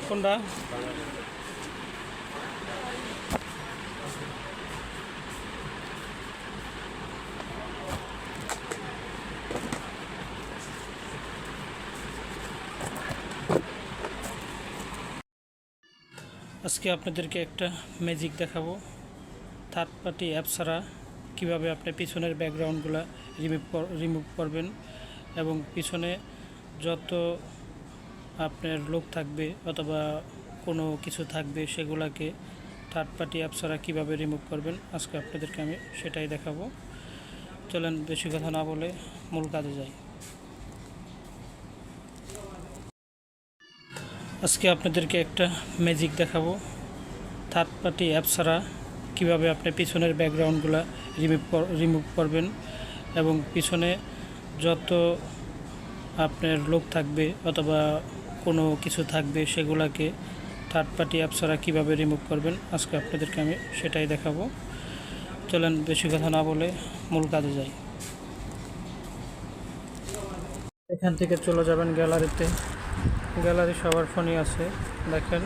কোনটা? আজকে আপনাদেরকে একটা ম্যাজিক দেখাবো। থার্ড পার্টি অ্যাপ ছাড়া কীভাবে আপনি পিছনের ব্যাকগ্রাউন্ডগুলো রিমুভ করবেন এবং পিছনে যত আপনার লোক থাকবে অথবা কোনো কিছু থাকবে সেগুলোকে থার্ড পার্টি অ্যাপ ছাড়া কীভাবে রিমুভ করবেন আজকে আপনাদেরকে আমি সেটাই দেখাবো। চলেন বেশি কথা না বলে মূল কাজে যাই। আজকে আপনাদেরকে একটা ম্যাজিক দেখাবো। থার্ড পার্টি অ্যাপ ছাড়া কীভাবে আপনি পিছনের ব্যাকগ্রাউন্ডগুলো রিমুভ করবেন এবং পিছনে যত আপনার লোক থাকবে অথবা কোনো কিছু থাকবে সেগুলোকে থার্ড পার্টি অ্যাপ ছাড়া কীভাবে রিমুভ করবেন আজকে আপনাদেরকে আমি সেটাই দেখাবো। চলেন বেশি কথা না বলে মূল কাজে যাই। এখান থেকে চলে যাবেন গ্যালারিতে। গ্যালারি সবার ফোনই আছে, দেখেন।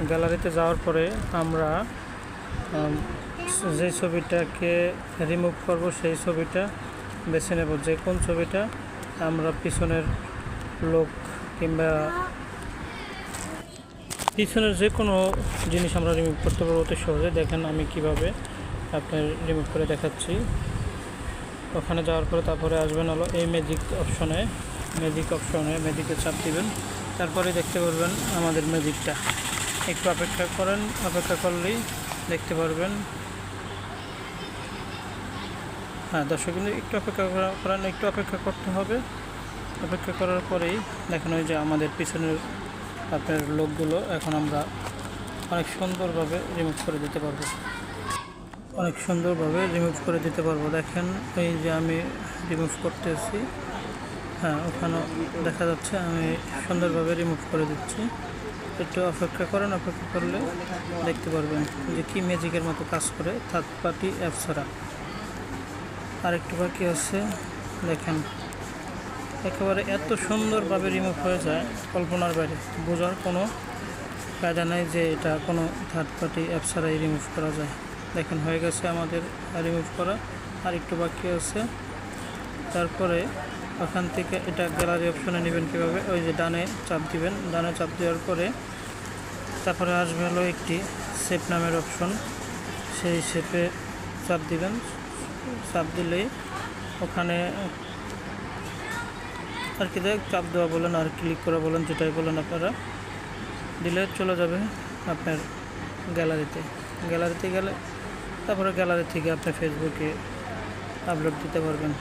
গ্যালারিতে যাওয়ার পরে আমরা যে ছবিটাকে রিমুভ করব সেই ছবিটা বেছে নেব। যে কোন ছবিটা আমরা পিছনের লোক কিংবা পিছনের যে কোনো জিনিস আমরা রিমুভ করতে পারবো অতি সহজে। দেখেন আমি কিভাবে আপনার রিমুভ করে দেখাচ্ছি। ওখানে যাওয়ার পরে তারপরে আসবেন হলো এই ম্যাজিক অপশনে। ম্যাজিকে চাপ দিবেন, তারপরে দেখতে পারবেন আমাদের ম্যাজিকটা। একটু অপেক্ষা করেন, অপেক্ষা করলেই দেখতে পারবেন। হ্যাঁ দর্শক, কিন্তু একটু অপেক্ষা করেন, একটু অপেক্ষা করতে হবে। অপেক্ষা করার পরেই দেখেন ওই যে আমাদের পিছনের আপনার লোকগুলো এখন আমরা অনেক সুন্দরভাবে রিমুভ করে দিতে পারবো। দেখেন এই যে আমি রিমুভ করতেছি। হ্যাঁ, ওখানে দেখা যাচ্ছে আমি সুন্দরভাবে রিমুভ করে দিচ্ছি। একটু অপেক্ষা করেন, অপেক্ষা করলে দেখতে পারবেন যে কি ম্যাজিকের মতো কাজ করে থার্ড পার্টি অ্যাপ ছাড়া। আর একটু বাকি আছে, দেখেন একেবারে এত সুন্দরভাবে রিমুভ হয়ে যায় কল্পনার বাইরে। বোঝার কোনো কায়দা নেই যে এটা কোনো থার্ড পার্টি অ্যাপ ছাড়াই রিমুভ করা যায়। দেখেন হয়ে গেছে আমাদের রিমুভ করা, আর একটু বাকি আছে। তারপরে ওখান থেকে এটা গ্যালারি অপশনে নেবেন কীভাবে, ওই যে ডানে চাপ দিবেন। ডানে চাপ দেওয়ার পরে তারপরে আসবে হলো একটি শেপ নামের অপশন। সেই শেপে চাপ দিবেন। চাপ দিলেই ওখানে আর কি চাপ দেওয়া বলেন আর ক্লিক করা বলেন, যেটাই বলেন আপনারা, দিলে চলে যাবে আপনার গ্যালারিতে গেলে তারপরে গ্যালারি থেকে আপনি ফেসবুকে আপলোড দিতে পারবেন।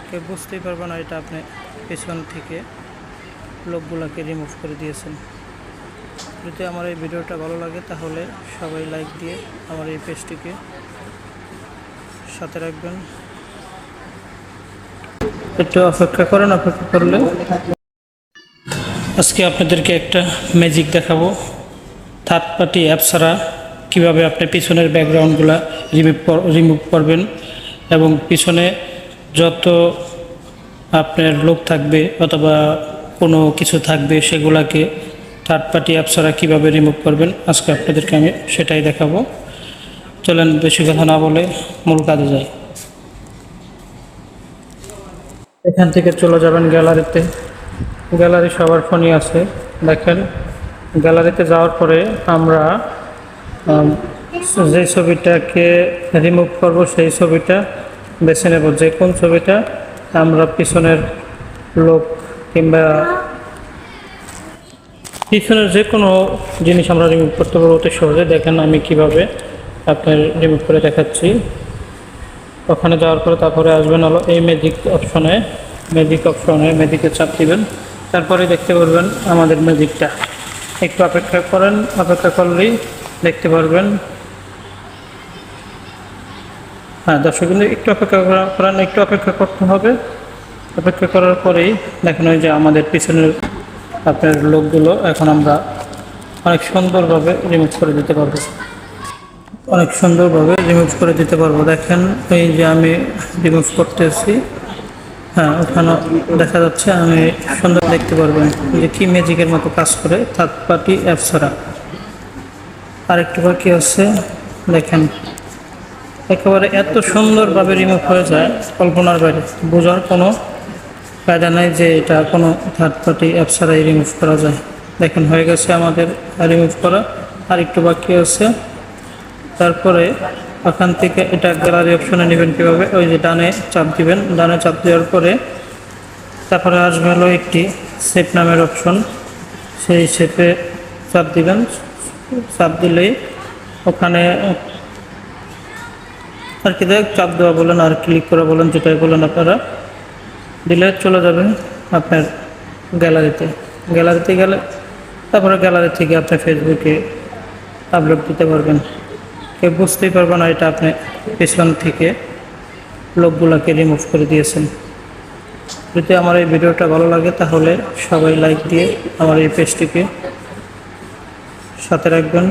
কেউ বুঝতেই পারবে না এটা আপনি পেছন থেকে লোকগুলোকে রিমুভ করে দিয়েছেন। যদি আমার এই ভিডিওটা ভালো লাগে তাহলে সবাই লাইক দিয়ে আমার এই পেজটিকে সাথে রাখবেন। একটু অপেক্ষা করেন, অপেক্ষা করলে আজকে আপনাদেরকে একটা ম্যাজিক দেখাবো। থার্ড পার্টি অ্যাপ ছাড়া কীভাবে আপনি পিছনের ব্যাকগ্রাউন্ডগুলো রিমুভ করবেন এবং পিছনে যত আপনার লোক থাকবে অথবা কোনো কিছু থাকবে সেগুলোকে থার্ড পার্টি অ্যাপ ছাড়া কীভাবে রিমুভ করবেন আজকে আপনাদেরকে আমি সেটাই দেখাবো। চলেন বেশি কথা না বলে মূল কাজে যাই। এখান থেকে চলে যাবেন গ্যালারিতে। গ্যালারি সবার ফোনই আছে, দেখেন। গ্যালারিতে যাওয়ার পরে আমরা যে ছবিটাকে রিমুভ করব সেই ছবিটা বেছে নেব। যে কোন ছবিটা আমরা পিছনের লোক কিংবা পিছনের যে কোনো জিনিস আমরা রিমুভ করতে পারবো অতি সহজে। দেখেন আমি কিভাবে আপনার রিমুভ করে দেখাচ্ছি। ওখানে যাওয়ার পরে তারপরে আসবেন হলো এই ম্যাজিকে চাপ দিবেন, তারপরে দেখতে পারবেন আমাদের ম্যাজিকটা। একটু অপেক্ষা করেন, অপেক্ষা করলেই দেখতে পারবেন। হ্যাঁ দর্শক, কিন্তু একটু অপেক্ষা করেন, একটু অপেক্ষা করতে হবে। অপেক্ষা করার পরেই দেখেন ওই যে আমাদের পিছনের আপনার লোকগুলো এখন আমরা অনেক সুন্দরভাবে রিমুভ করে দিতে পারবো। দেখেন এই যে আমি রিমুভ করতেছি। হ্যাঁ, ওখানেও দেখা যাচ্ছে। আমি সুন্দর দেখতে পারবেন যে কি ম্যাজিকের মতো কাজ করে থার্ড পার্টি অ্যাপ ছাড়া। আরেকটু বাকি আছে, দেখেন একেবারে এত সুন্দরভাবে রিমুভ হয়ে যায় কল্পনার বাইরে, বোঝার কোনো কায়দা নাই যে এটা কোনো থার্ড পার্টি অ্যাপ ছাড়াই রিমুভ করা যায়। দেখেন হয়ে গেছে আমাদের রিমুভ করা, আর একটু বাকি আছে। তারপরে ওখান থেকে এটা গ্যালারি অপশনে নেবেন কীভাবে, ওই যে ডানে চাপ দিবেন, ডানে চাপ দেওয়ার পরে তারপরে আসবে হলো একটি শেপ নামের অপশন, সেই শেপে চাপ দিবেন। চাপ দিলেই ওখানে আর কি দেখ চাপ দেওয়া বলেন আর ক্লিক করা বলেন, যেটাই বলেন আপনারা, দিলে চলে যাবেন আপনার গ্যালারিতে। গ্যালারিতে গেলে তারপরে গ্যালারি থেকে আপনি ফেসবুকে আপলোড দিতে পারবেন। কেউ বুঝতেই পারবে না এটা আপনি পেছন থেকে লোকগুলোকে রিমুভ করে দিয়েছেন। যদি আমার এই ভিডিওটা ভালো লাগে তাহলে সবাই লাইক দিয়ে আমার এই পেজটিকে সাথে রাখবেন।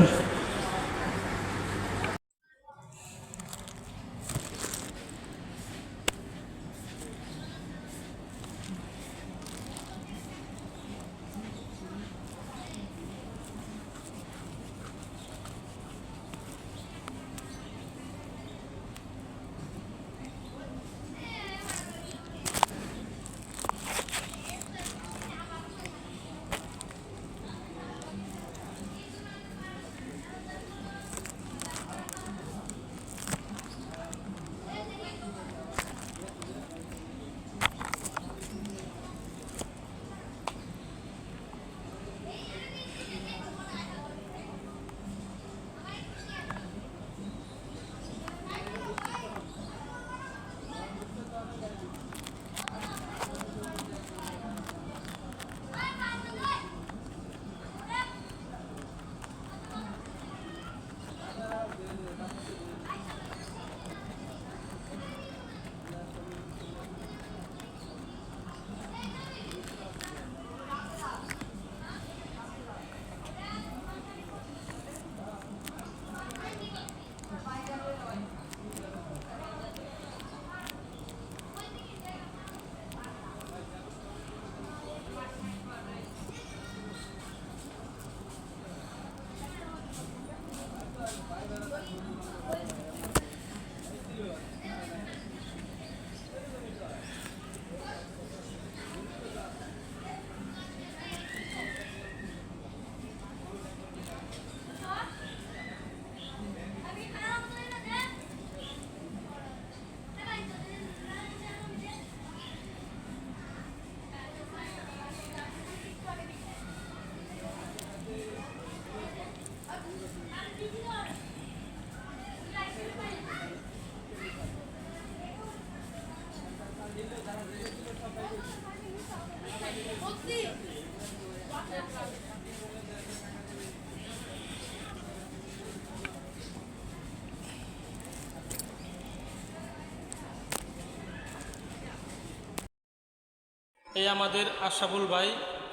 এই আমাদের আশরাফুল ভাই,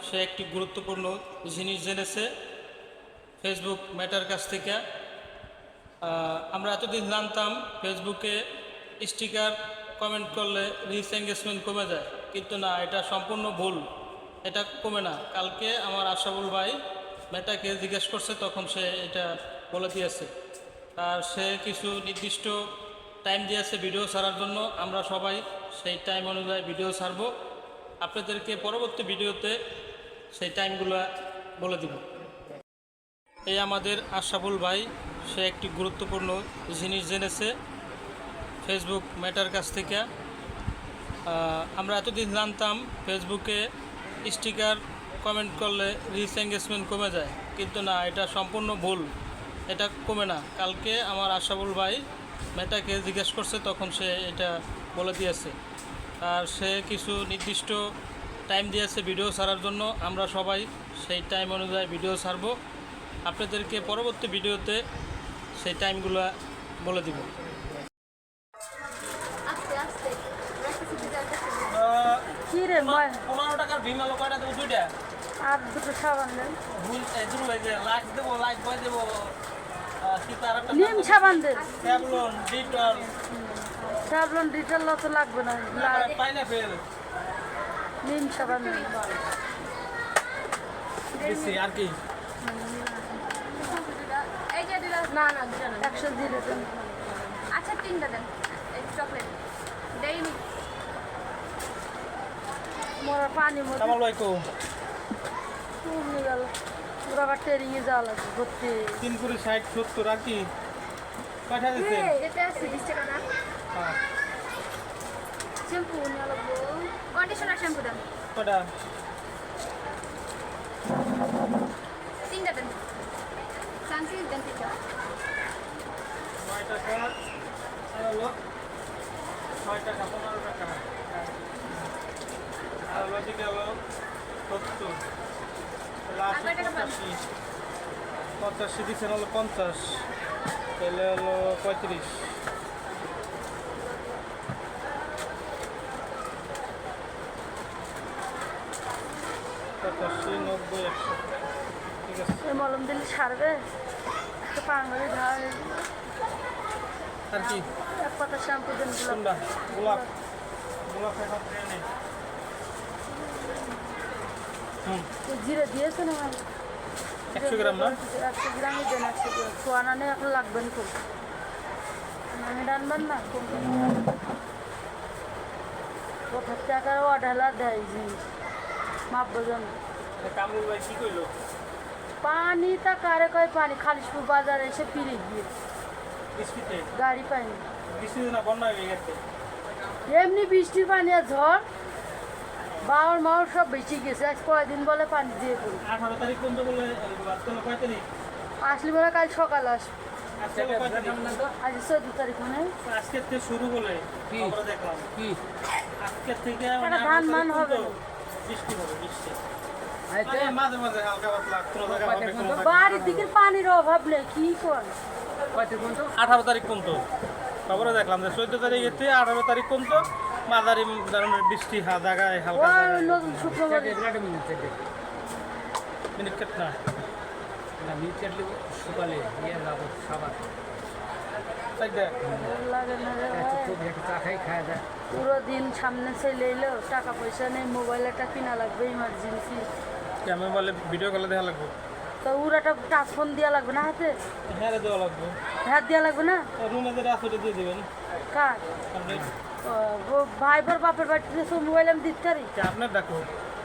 সে একটি গুরুত্বপূর্ণ জিনিস জেনেছে ফেসবুক মেটার কাছ থেকে। আমরা এতদিন জানতাম ফেসবুকে স্টিকার কমেন্ট করলে রিচ এঙ্গেজমেন্ট কমে যায়, কিন্তু না, এটা সম্পূর্ণ ভুল, এটা কমে না। কালকে আমার আশরাফুল ভাই মেটাকে জিজ্ঞেস করছে, তখন সে এটা বলে দিয়েছে। আর সে কিছু নির্দিষ্ট টাইম দিয়েছে ভিডিও ছাড়ার জন্য। আমরা সবাই সেই টাইম অনুযায়ী ভিডিও ছাড়ব, আপনাদেরকে পরবর্তী ভিডিওতে সেই টাইমগুলো বলে দিব। এই আমাদের আশরাফুল ভাই, সে একটি গুরুত্বপূর্ণ জিনিস জেনেছে ফেসবুক মেটার কাছ থেকে। আমরা এতদিন জানতাম ফেসবুকে স্টিকার কমেন্ট করলে রিচ এঙ্গেজমেন্ট কমে যায়, কিন্তু না, এটা সম্পূর্ণ ভুল, এটা কমে না। কালকে আমার আশরাফুল ভাই মেটাকে জিজ্ঞেস করছে, তখন সে এটা বলে দিয়েছে। আর সে কিছু নির্দিষ্ট টাইম দিয়েছে ভিডিও ছাড়ার জন্য। আমরা সবাই সেই টাইম অনুযায়ী ভিডিও ছাড়ব, আপনাদেরকে পরবর্তী ভিডিওতে সেই টাইমগুলো বলে দিব। 15 টাকার ভীম আলো কয়টা দেবো? 2টা। আর 2টো সাবান দেন। লাইট দেবো, লাইট বয় দেবো, নিম সাবান দেন, স্যাভলন, ডিটল। স্যাভলন ডিটল তো লাগবে না, পাইনাপেল। নিম সাবান দিন। দিছি আর কি এই যে দিলা না না 100 দিয়ে দেন। আচ্ছা 3টা দেন এই চকলেট ডেইলি মোরা পানি মধ্যে কামাল ভাই কো কমে গেল। ওরা আবার ট্রেনিংয়ে যাওয়া লাগবে ঘুরতে। 3 করে 60 70 আর কি পাঠা দিছেন এটা আছে 20 টাকা না হ্যাঁ শ্যাম্পু নিয়ে লাগবো কন্ডিশনার শ্যাম্পু দেন কটা 3টা দেন সানসিল্ক দেন 3টা 9 টাকা আর হলো 6 টাকা 15 টাকা আর হলো ঠিক হলো 70 লাস্ট 85 দিচ্ছেন হলো 50 তাহলে হলো 35 85 90 100 ঠিক আছে এই মলম দিলে সারবে। একটা পাঙ্গালি ধার আর কি এক পাতা শ্যাম্পু দেন কোনটা গোলাপ গোলাপ এখন ট্রেনে জিরে দিয়েছে না 100 গ্রাম না 100 গ্রামই দেন। 100 গ্রাম সোয়ানা নেই এখন লাগবে না খুব আমি রানবেন না কোথার টাকা অঢালা দেয় জিনিস মাপবো জানো। কামরুল ভাই কি কইলো পানি তা কারে কয় পানি খালিশপুর বাজারে এসে ফিরে গিয়ে বিস্কিটে গাড়ি পাইনি। বৃষ্টি না বন্যা হয়ে গেছে এমনি বৃষ্টি পানি আর ঝড় বাউর মাউর সব বেশি গেছে। আজ কয়দিন বলে পানি দিয়ে পড়ি 18 তারিখ পর্যন্ত বলে আজকে হলো 5 তারিখ আসলে বলে কাল সকাল আসবে। আজকে হলো 5 তারিখ আজ 14 তারিখ মানে আজকে থেকে শুরু হলে আমরা দেখলাম কি আজকে থেকে একটা ধান মান হবে না। বৃষ্টি হবে বৃষ্টি আইতে মাঝে মাঝে হালকা পাতলা কোনো জায়গায় হবে কোনো জায়গায় বাড়ির দিকের পানির অভাব নেই কি কর। কয়টা পর্যন্ত 18 তারিখ পর্যন্ত খবরে দেখলাম যে 14 তারিখ থেকে 18 তারিখ পর্যন্ত মাঝারি ধরনের বৃষ্টি জায়গায় হালকা ওই জায়গায় নতুন শুক্রবার বিরাট মিনিট থেকে মিনিট কেট না না মিনিট কাটলে সকালে ইয়ে যাবো খাবার তাই দেখ লাগে না রে ভাই। খুব একটা চা খাই খাওয়া যায় পুরো দিন সামনে চলে এলো টাকা পয়সা নেই মোবাইল একটা কিনা লাগবে ইমার্জেন্সি। আমি বলে ভিডিও কলে দেখা লাগবে তো ওর একটা টাচ ফোন দেওয়া লাগবে না হাতে হ্যাঁ রে দেওয়া লাগবে হাত দেওয়া লাগবে না রুমে যে রাস্তাটা দিয়ে দেবেন কার আপনি ভাই বোর বাপের বাড়িতে সব মোবাইল আমি দিতে পারি আপনার ডাকো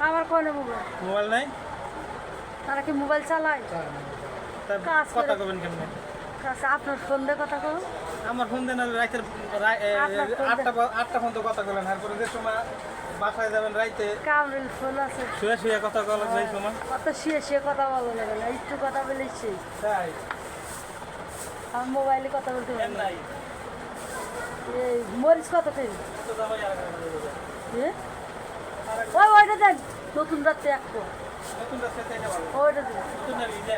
আমার কোনে মোবাইল মোবাইল নাই তারা কি মোবাইল চালায় তা কাজ করে। কথা কবেন কেমনে আচ্ছা, আপনার ফোন দিয়ে কথা কো আমার ফোন দেন রাইতের আপনার ফোন দেন। আটটা ফোন তো কথা বলেন তারপরে যে সময় বাসায় যাবেন রাইতে কামরিল ফোন আছে শুয়ে শুয়ে কথা বলেন সেই সময় কত শুয়ে কথা বলো লাগে না একটু কথা বলেছি তাই আমার মোবাইলে কথা বলতে এর পারি না। নাই এই মরিচ কত খেয়ে তো দামাই আর ওইটা দেন নতুন রাত্রে এক পো নতুন রাস্তা থেকে ভালো ওইটা দেন নতুন না ইদা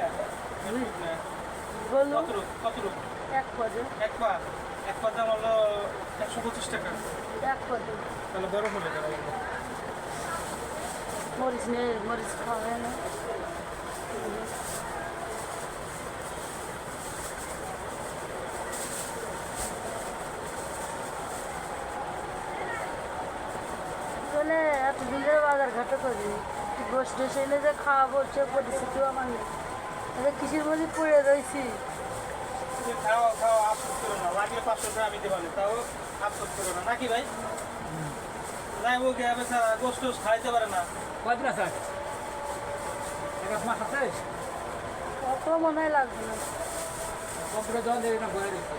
বললো কত এক পদে এক পা দাম হলো 125 টাকা এক পদে তাহলে বড় হলে মরিচ নেই মরিচ খাওয়া হয় না চলে এতদিন ধরে বাজার ঘাটে করি গোস টোস এনে যে খাওয়াবো সে পরিস্থিতিও আমার নেই কৃষির মধ্যে পড়ে রয়েছি খাওয়া খাওয়া আফসোস করো না লাগলে 500 টাকা আমি দেবো তাও আফসোস করো না নাকি ভাই নাই ও গে বেচারা গোস্ত খাইতে পারে না কয়দিন আছে এক মাস আছে অত মনে হয় লাগবে না কম্পিউটার জল দেবে না ঘরে দিচ্ছে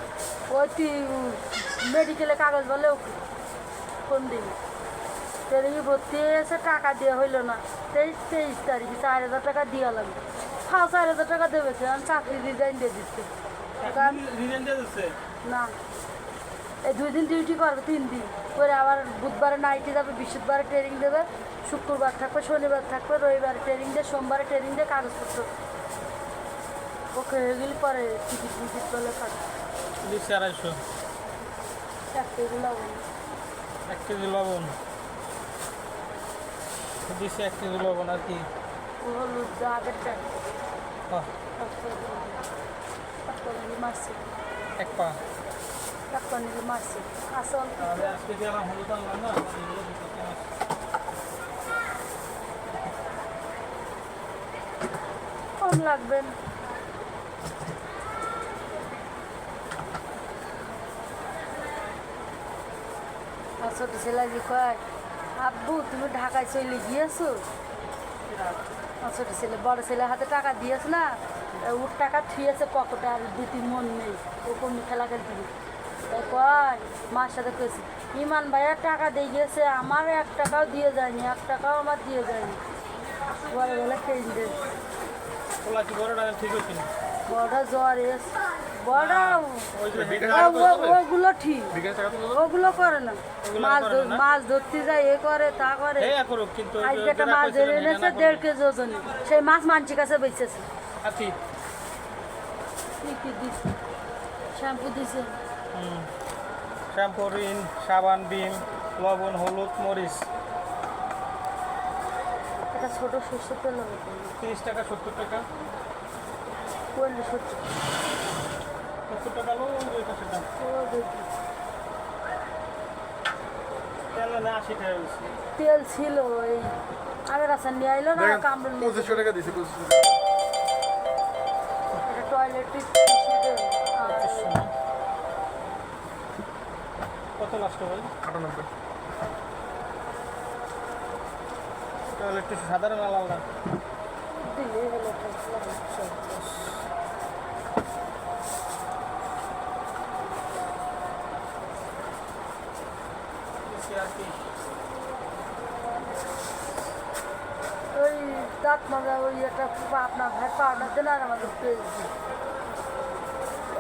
ওই মেডিকেলে কাগজ বলে কোন দিন ট্রেনিংয়ে ভর্তি হয়েছে টাকা দেওয়া হইলো না 23 তারিখে 4000 টাকা দেওয়া লাগবে 4000 টাকা দেবে আমি চাকরি রিজাইন দিয়ে দিচ্ছে রিজেন দিয়ে দিচ্ছে না এই 2 দিন ডিউটি করবে 3 দিন করে আবার বুধবারে নাইটে যাবে বৃহস্পতিবারে ট্রেনিং দেবে শুক্রবার থাকবে শনিবার থাকবে রবিবারে ট্রেনিং দিয়ে সোমবারে ট্রেনিং দিয়ে কাগজপত্র ওকে হয়ে গেলে পরে টিকিট টিকিট বলে কাটবে দিচ্ছে 250 চাকরিগুলো 1 কেজি লবণ দিচ্ছে 1 কেজি লবণ আর কি হলুদ আগের টাইম হ্যাঁ মারছে এক পা টাকা নিলে মারছে আসল আজকে গেলাম হলুদ আনলাম না এগুলো দিতে কম লাগবে না। আর ছোট ছেলে যে কয় আব্বু তুমি ঢাকায় চলে গিয়েছো। আর ছোট ছেলে বড় ছেলের হাতে টাকা দিয়েছে না, ওর টাকা থুয়েছে পকেটে আর দিতি মন নেই, ও কোন খেলা খেলতে তাই কয় মার সাথে কেছি ইমান ভাইয়া টাকা দিয়ে গিয়েছে, আমার 1 টাকাও দিয়ে যায়নি, 1 টাকাও আমার দিয়ে যায়নি। বড় বেলা খেয়ে দেয় ওলা কি বড় টাকা ঠিক হচ্ছে না বড় জ্বর এস বড় ওই যে ওগুলো ঠিক, ওগুলো করে না। মাছ ধরতে যায় এ করে তা করে। হ্যাঁ করুক কিন্তু আজকে একটা মাছ ধরে এনেছে 1.5 কেজি ওজন, সেই মাছ মানসির কাছে বেচেছে। আছি কি দিচ্ছে শ্যাম্পু দিছে, শ্যাম্পু, রিন, সাবান, বিম, লবণ, হলুদ, মরিচ। এটা ছোট সরষের তেল হবে 30 টাকা 70 টাকা 70 70 টাকা লো ওই পাশে দাম ও দেখি তেল না 80 টাকা বেশি তেল ছিল ওই আগের রাস্তা নিয়ে আইলো না কামড় নিয়ে। 2500 টাকা দিছে 2500 টাকা। এটা টয়লেট কত লাস্ট ভাই 98 তাহলে একটু সাধারণ আলাদা দিলে হলো আর কি ওই দাঁত মাজা ওই একটা আপনার ভাই পাউডার দেন আর আমাদের পেজ দিন,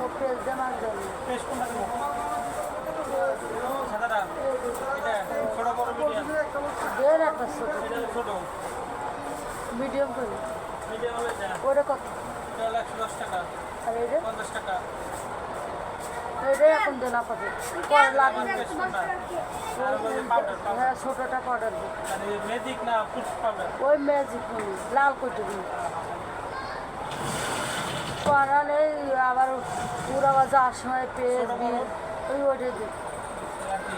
ও পেজ দেন আর দেন পেস্ট কোনটা দেবো সাদাটা এটা ছোট বড় মিডিয়াম দেড় একটা ছোট এটা ছোট মিডিয়াম করে মিডিয়াম হলে যা ওটা কত এটা হলো 110 টাকা আর এটা 50 টাকা এটাই এখন দেন আপাতত পরে লাগবে। পেস্ট কোনটা আর ওই পাউডার হ্যাঁ ছোটোটা পাউডার দিন, আর ম্যাজিক না ফুড পাউডার ওই ম্যাজিক লাল করতে দিন পরালে আবার পুরা যাওয়ার সময় পেজ দিয়ে ওই ওইটা দিন। আর কি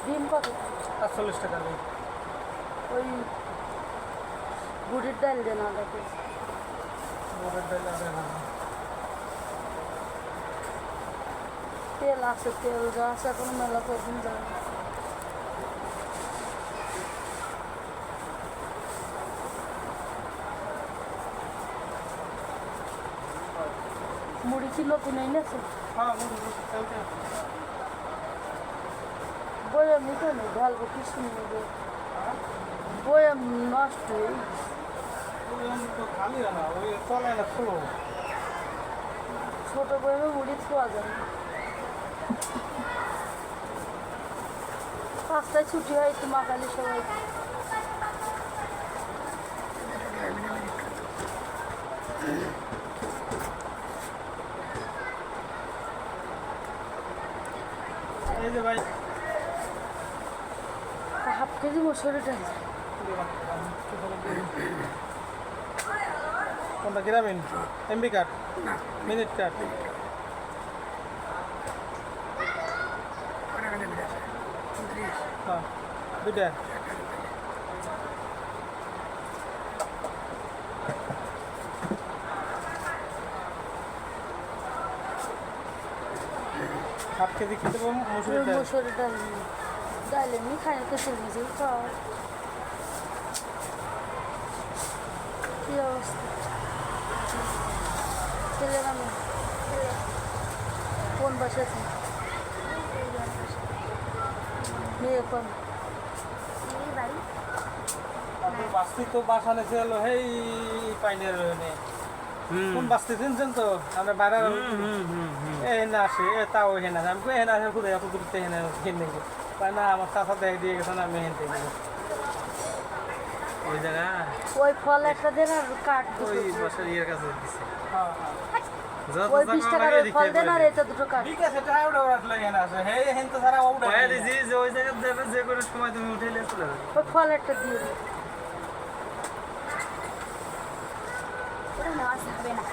ডিম কত 48 টাকা দিই ওই বুড়ির ডাল দেন আদা পিস বড় ডাল আর তেল আছে, তেল যা আছে এখন মেলা কদিন যায়। মুড়ি কি নতুন এনেছে হ্যাঁ মুড়ি চলতে বয়াম নিতে নেই ঢালবো কি শুনবে বয়াম নষ্ট হয়ে তো খালি না ওই চলে না ফুলো ছোট বয়ামে মুড়ি ছোঁয়া যায় না। 5টায় ছুটি হয় একটু মাকালি সবাই এই যে ভাই 1/2 কেজি মসুরি ডাল কোনটা গ্রামীণ এমবি কার্ড মিনিট কার্ড হ্যাঁ দুইটা হাফ কেজি খেতে পারবো মসুরের ডাল মসুরি ডাল ডাল এমনি খাই না কেসে মিশে খাওয়া কি অবস্থা ছেলে নামে কোন বাসা আছে মেয়ে কোন এই বাড়ি বাস্তি তো বাসা নেছে হলো হেই পাইনের রয়ে কোন বাস্তি চিনছেন তো আমরা বাইরে এখানে আসে তাও এখানে আসে আমি এখানে আসে খুদে এত দূর এখানে কিনে নেবো তাই না আমার চাষা দেখে দিয়ে গেছেন আমি এখান থেকে নেবো ওই জায়গা ওই ফল একটা দেন আর কাঠ ওই বাসার ইয়ের কাছে দিছে হ্যাঁ ওই 20 টাকার ওই ফল দেন আর এটা দুটো কাঠ ঠিক আছে টাই ওটা আসলে এখানে আসে হে এখান তো সারা ওটা কয়ে দিছি যে ওই জায়গায় যাবে যে কোনো সময় তুমি উঠে নিয়ে চলে যাবে ওই ফল একটা দিয়ে দিন। ওটা নেওয়া হবে না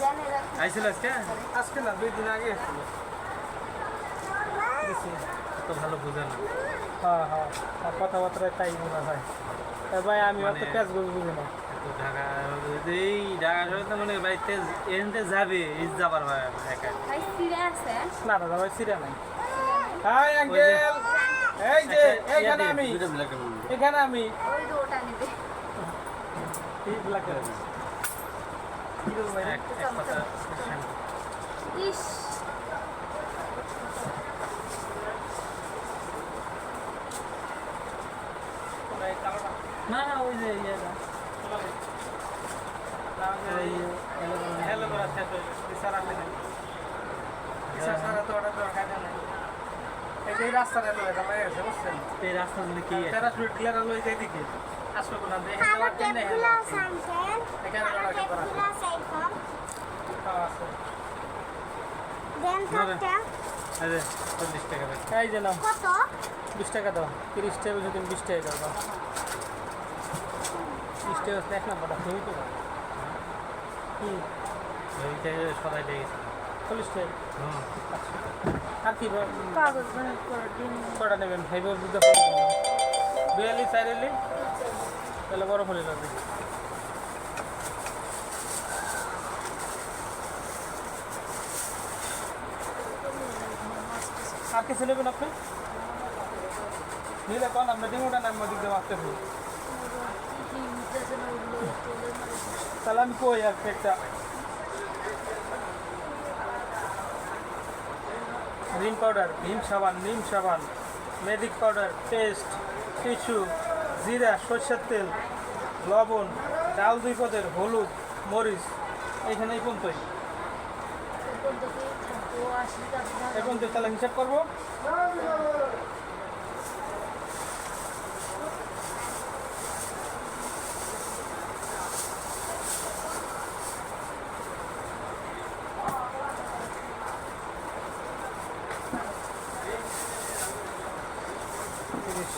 জানে আইছিল আজকে আজকে না 2 দিন আগে এসেছিল তো ভালো বুঝে না। হ্যাঁ হ্যাঁ আর কথাবার্তায় তাই মনে হয়। তা ভাই আমি অত মানে- প্যাঁচ গোছ বুঝি না। তো ঢাকা এই ঢাকা শহরে তো মানে বাড়িতে এনতে যাবে এই যাবার ভাই একা। ভাই সিরা আছে না দাদা ভাই সিরিয়া নাই। হাই আঙ্কেল, এই যে এইখানে আমি, এখানে আমি ওই যে ওটা নেবে ঠিক লাগে। কি বল ভাই? এক কথা ইস না না ওই যে ইয়েটা হ্যালো করা শেষ হয়ে গেছে, স্যার আসে নাই। স্যার ছাড়া তো অর্ডার দেওয়ার কায়দা নাই। এই যে এই রাস্তাটা লয়ে গেছে, লয়ে গেছে, বুঝছেন? এই রাস্তা মানে কি প্যারাশুট ক্লিয়ার লয়ে যায় দিকে। আসবে কোনা দিয়ে এখানে যাওয়ার ট্রেন নাই। এখানে অর্ডার করা আছে। হ্যাঁ, আছে। আরে 40 টাকা ভাই। এই যে নাও 20 টাকা দাও। 30 টাকা বেশি তুমি 20 টাকা দাও। 20 টাকা এক নাম্বারটা তুমি তো দাও। কি ওই থেকে সদাই দিয়ে গেছে 40 টাকা? হুম আর কি কাগজ মানে করে দিন কটা নেবেন? ফাইবার বুঝতে 42 চাইলে তাহলে বড় ফলে লাগবে। আর কিছু নেবেন আপনি? নিলে কোন আমরা ডিমোটা নাম দিক দিয়ে মারতেছি। তাহলে আমি কই আর একটা রিন পাউডার, ভীম সাবান, নিম সাবান, মেজিক পাউডার, পেস্ট, টিস্যু, জিরা, সরষের তেল, লবণ, ডাল 2 পদের, হলুদ, মরিচ, এইখানে এই পর্যন্তই। এই পর্যন্ত তাহলে হিসাব করবো।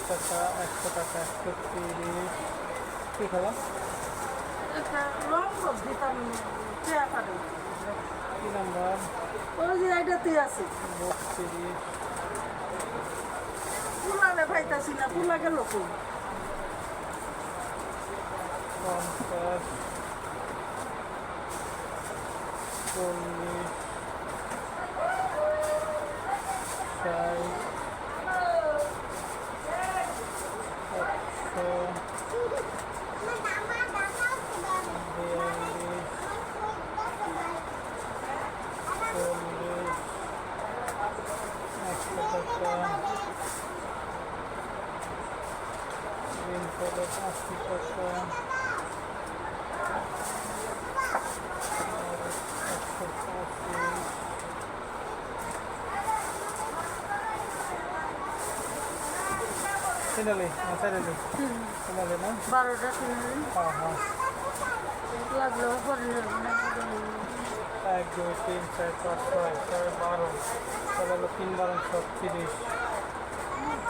টাকা 100 টাকা 130 কি খেলাম রং দিতাম চেয়া পারে কি নাম্বার ওই যে এটাতে আছে 32 পুলারে পাইতাছি না পুলা গেল কই 50 40 Finally, finally. Finally, no? 12টা কিনে হ্যাঁ হ্যাঁ লাগলো পরে নেব না 1 2 3 4 5 6 7 12 তাহলে হলো 3 12 30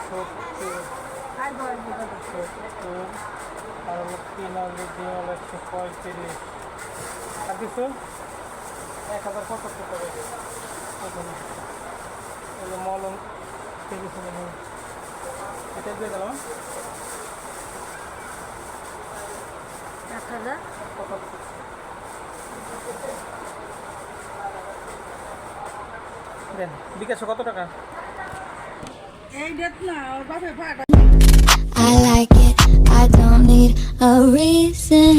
70 আই বল 70 আর হলো 3 আর 2 হলো 135 আর কিছু 1075 করে এখানে হলো মলম ঠিক আছে এটা দিয়ে দিলাম 1000 দেন বিকাশে কত টাকা এই ডেট না ওর বাপে পাটা I like it, I don't need a reason.